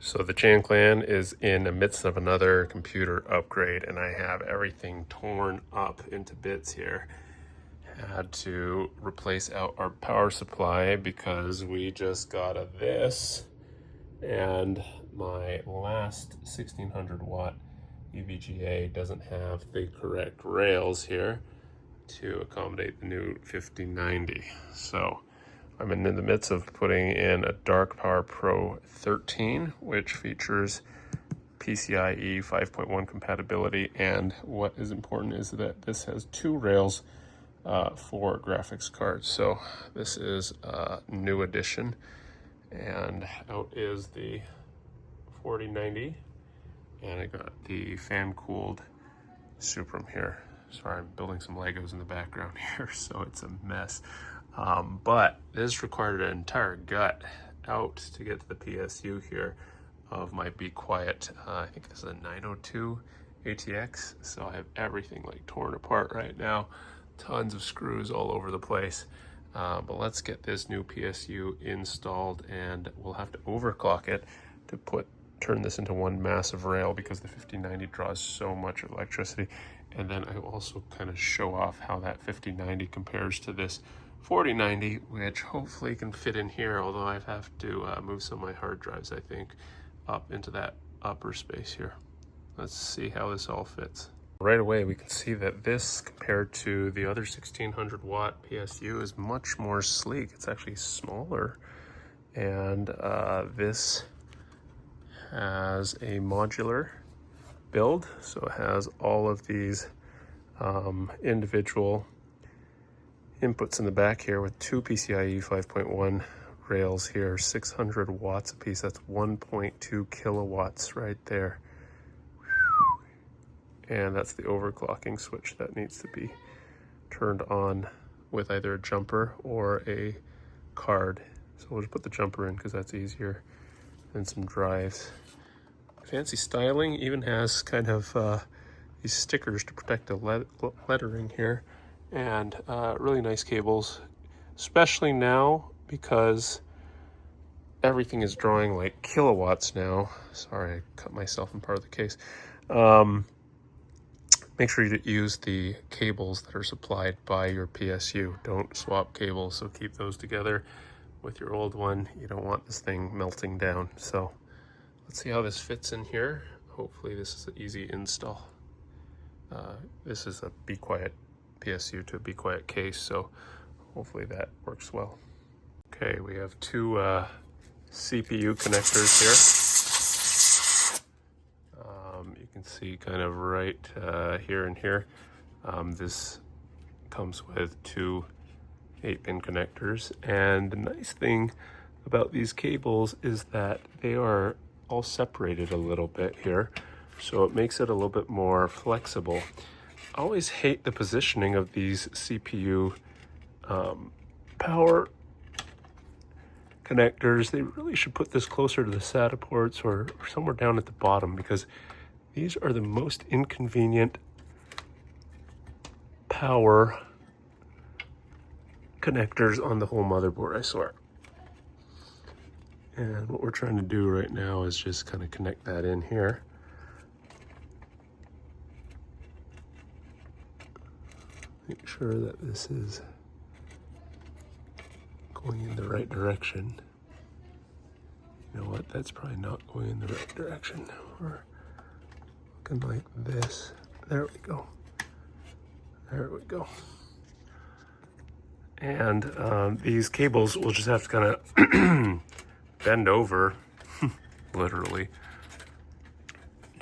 So the Chan Clan is in the midst of another computer upgrade, and I have everything torn up into bits here. Had to replace out our power supply because we just got this, and my last 1600 watt EVGA doesn't have the correct rails here to accommodate the new 5090. So I'm in the midst of putting in a Dark Power Pro 13, which features PCIe 5.1 compatibility, and what is important is that this has 2 rails for graphics cards. So this is a new addition, and out is the 4090, and I got the fan-cooled Suprim here. Sorry, I'm building some Legos in the background here, so it's a mess. But this required an entire gut out to get to the PSU here of my beQuiet. I think this is a 902 ATX, so I have everything like torn apart right now. Tons of screws all over the place. But let's get this new PSU installed, and we'll have to overclock it to turn this into one massive rail because the 5090 draws so much electricity. And then I also kind of show off how that 5090 compares to this 4090, which hopefully can fit in here, although I have to move some of my hard drives, I think, up into that upper space here. Let's see how this all fits. Right away we can see that this, compared to the other 1600 watt PSU, is much more sleek. It's actually smaller, and this has a modular build, so it has all of these individual inputs in the back here with 2 PCIe 5.1 rails here, 600 watts a piece. That's 1.2 kilowatts right there. And that's the overclocking switch that needs to be turned on with either a jumper or a card. So we'll just put the jumper in because that's easier, and some drives. Fancy styling, even has kind of these stickers to protect the lettering here, and really nice cables, especially now because everything is drawing like kilowatts now. Sorry, I cut myself in part of the case. Make sure you use the cables that are supplied by your PSU. Don't swap cables, so keep those together with your old one. You don't want this thing melting down. So let's see how this fits in here. Hopefully this is an easy install. This is a beQuiet PSU to a beQuiet case, so hopefully that works well. Okay, we have 2 CPU connectors here. You can see kind of right here and here. This comes with 2 8-pin connectors, and the nice thing about these cables is that they are all separated a little bit here, so it makes it a little bit more flexible. I always hate the positioning of these CPU power connectors. They really should put this closer to the SATA ports or somewhere down at the bottom, because these are the most inconvenient power connectors on the whole motherboard, I swear. And what we're trying to do right now is just kind of connect that in here. Make sure that this is going in the right direction. You know what? That's probably not going in the right direction. We're looking like this. There we go. There we go. And these cables will just have to kind of bend over, literally,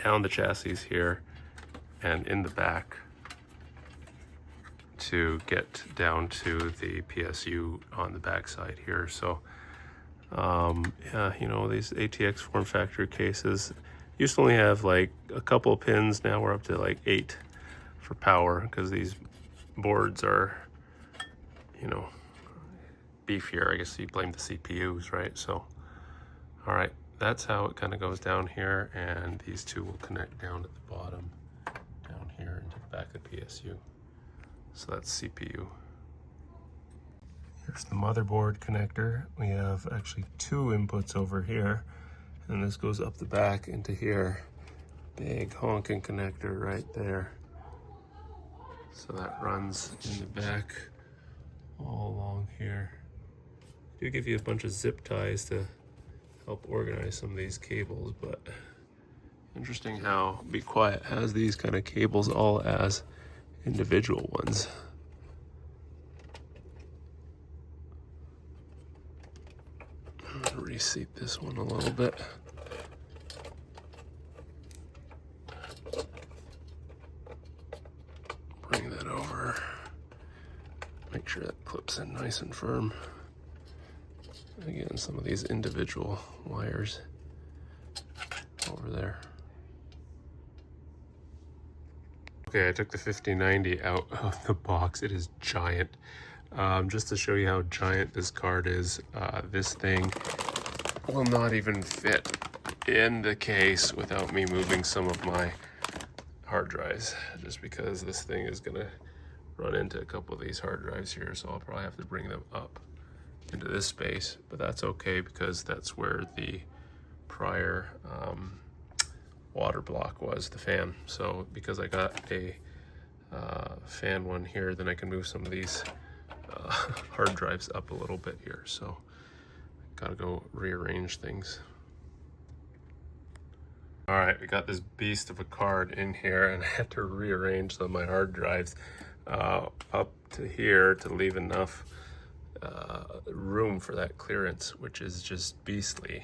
down the chassis here and in the back to get down to the PSU on the back side here. So yeah, you know, these ATX form factor cases used to only have like a couple of pins. Now we're up to like 8 for power, because these boards are, you know, beefier. I guess you blame the CPUs, right? So all right, that's how it kind of goes down here, and these 2 will connect down at the bottom, down here into the back of the PSU. So that's CPU. Here's the motherboard connector. We have actually 2 inputs over here, and this goes up the back into here. Big honking connector right there. So that runs in the back all along here. Do give you a bunch of zip ties to help organize some of these cables, but interesting how beQuiet has these kind of cables all as individual ones. I'm gonna reseat this one a little bit. Bring that over. Make sure that clips in nice and firm. Again, some of these individual wires over there. Okay, I took the 5090 out of the box. It is giant. Just to show you how giant this card is, this thing will not even fit in the case without me moving some of my hard drives, just because this thing is gonna run into a couple of these hard drives here, so I'll probably have to bring them up into this space, but that's okay because that's where the prior water block was, the fan. So because I got a fan one here, then I can move some of these hard drives up a little bit here. So gotta go rearrange things. All right, we got this beast of a card in here, and I had to rearrange some of my hard drives up to here to leave enough room for that clearance, which is just beastly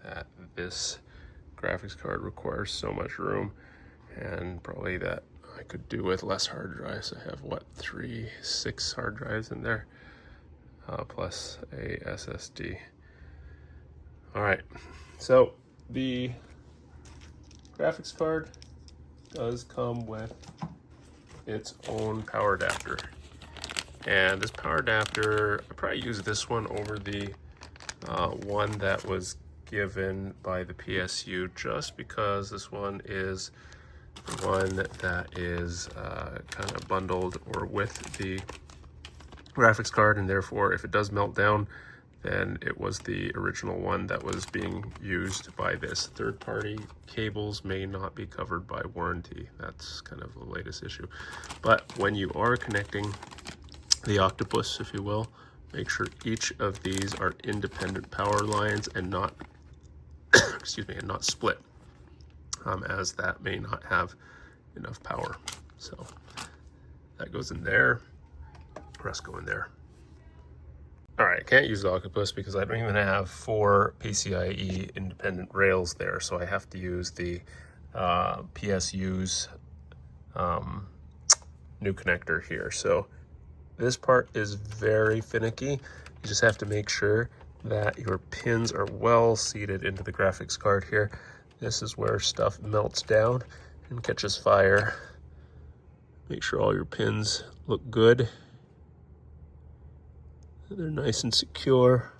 that this graphics card requires so much room, and probably that I could do with less hard drives. I have what, 6 hard drives in there, plus a SSD. All right, so the graphics card does come with its own power adapter. And this power adapter, I probably use this one over the one that was given by the PSU, just because this one is the one that is kind of bundled or with the graphics card, and therefore if it does melt down, then it was the original one that was being used by this. Third-party cables may not be covered by warranty. That's kind of the latest issue. But when you are connecting the octopus, if you will, make sure each of these are independent power lines and not excuse me, and not split, as that may not have enough power. So that goes in there, the rest go in there. All right, I can't use the octopus because I don't even have 4 PCIe independent rails there, so I have to use the PSU's new connector here. So this part is very finicky. You just have to make sure that your pins are well seated into the graphics card here. This is where stuff melts down and catches fire. Make sure all your pins look good. They're nice and secure,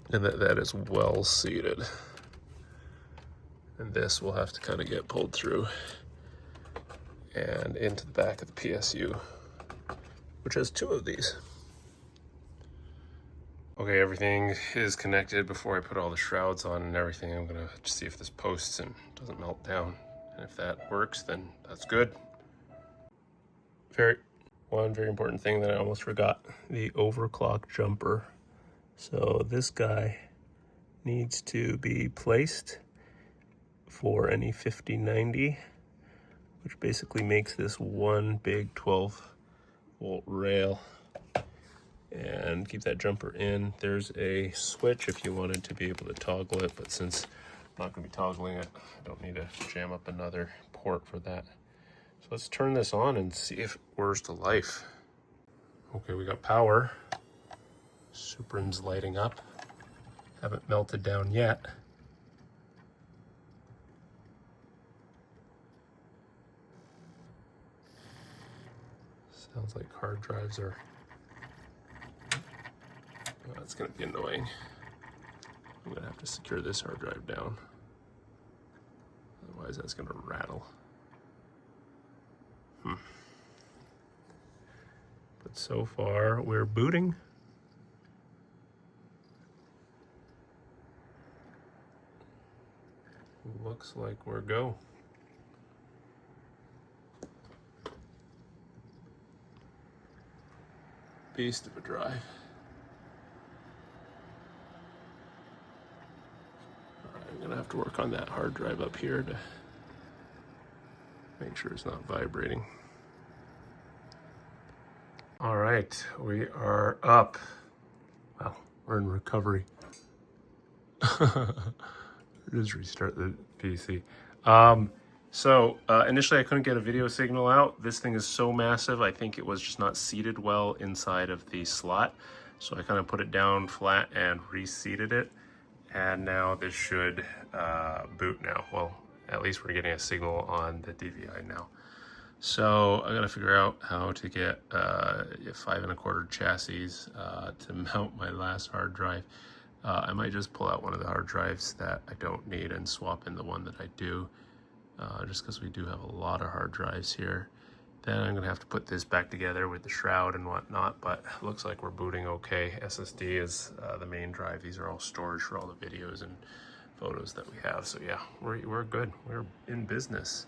and that is well seated. And this will have to kind of get pulled through and into the back of the PSU, which has 2 of these. Okay, everything is connected. Before I put all the shrouds on and everything, I'm gonna just see if this posts and doesn't melt down. And if that works, then that's good. One very important thing that I almost forgot, the overclock jumper. So this guy needs to be placed for any 5090, which basically makes this one big 12-volt rail. And keep that jumper in. There's a switch if you wanted to be able to toggle it, but since I'm not going to be toggling it, I don't need to jam up another port for that. So let's turn this on and see if it whirs to life. Okay, we got power. Suprim's lighting up. Haven't melted down yet. Sounds like hard drives are... Oh, that's going to be annoying. I'm going to have to secure this hard drive down. Otherwise that's going to rattle. But so far we're booting. looks like we're go. Beast of a drive. I'm gonna have to work on that hard drive up here to make sure it's not vibrating. All right, we are up. Well, we're in recovery. Just restart the PC. Initially I couldn't get a video signal out. This thing is so massive, I think it was just not seated well inside of the slot. So I kind of put it down flat and reseated it. And now this should boot now. Well, at least we're getting a signal on the DVI now. So I gotta figure out how to get a 5 1/4 chassis to mount my last hard drive. I might just pull out one of the hard drives that I don't need and swap in the one that I do, just because we do have a lot of hard drives here. Then I'm gonna have to put this back together with the shroud and whatnot, but it looks like we're booting okay. SSD is the main drive. These are all storage for all the videos and photos that we have. So yeah, we're good. We're in business.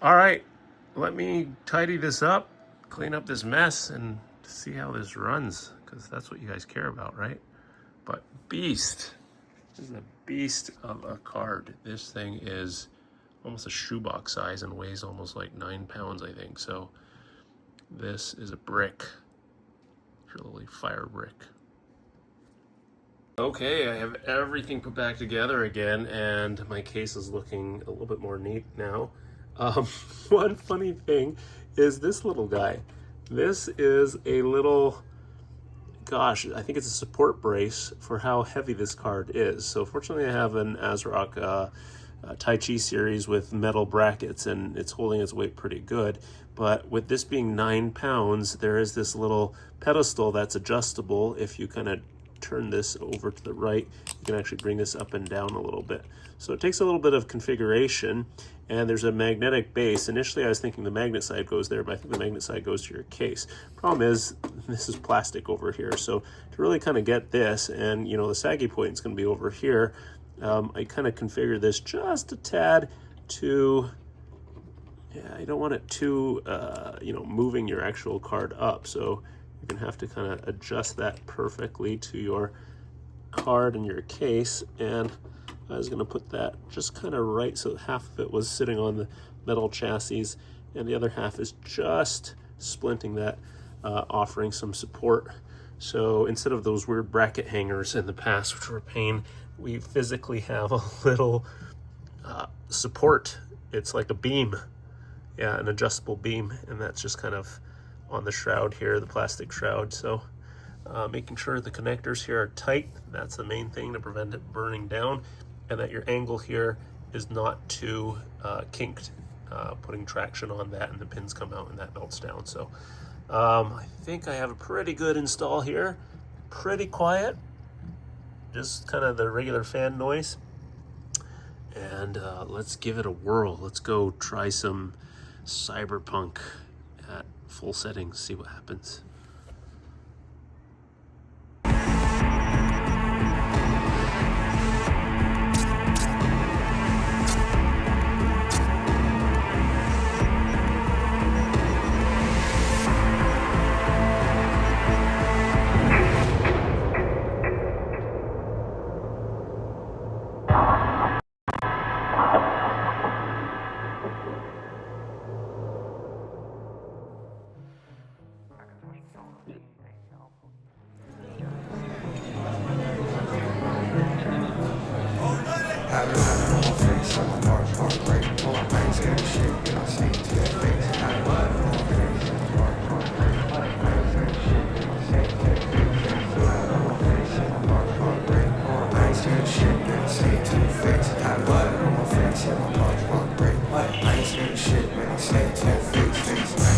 All right, let me tidy this up, clean up this mess, and see how this runs, because that's what you guys care about, right? But beast, this is a beast of a card. This thing is almost a shoebox size and weighs almost like 9 pounds, I think. So this is a brick, truly fire brick. Okay, I have everything put back together again, and my case is looking a little bit more neat now. One funny thing is this little guy. This is a little, gosh, I think it's a support brace for how heavy this card is. So fortunately I have an ASRock Tai Chi series with metal brackets, and it's holding its weight pretty good. But with this being 9 pounds, there is this little pedestal that's adjustable. If you kind of turn this over to the right, you can actually bring this up and down a little bit. So it takes a little bit of configuration, and there's a magnetic base. Initially I was thinking the magnet side goes there, but I think the magnet side goes to your case. Problem is, this is plastic over here. So to really kind of get this, and you know, the saggy point is going to be over here, I kind of configure this just a tad to, yeah, I don't want it too, you know, moving your actual card up. So you're gonna have to kind of adjust that perfectly to your card and your case. And I was gonna put that just kind of right, so half of it was sitting on the metal chassis and the other half is just splinting that, offering some support. So instead of those weird bracket hangers in the past, which were a pain, we physically have a little support. It's like a beam, yeah, an adjustable beam, and that's just kind of on the shroud here, the plastic shroud. So making sure the connectors here are tight, that's the main thing to prevent it burning down, and that your angle here is not too kinked, putting traction on that and the pins come out and that melts down. So I think I have a pretty good install here, pretty quiet, just kind of the regular fan noise. And let's give it a whirl. Let's go try some Cyberpunk at full settings, see what happens. I ain't scared of shit, man. Say it to your face.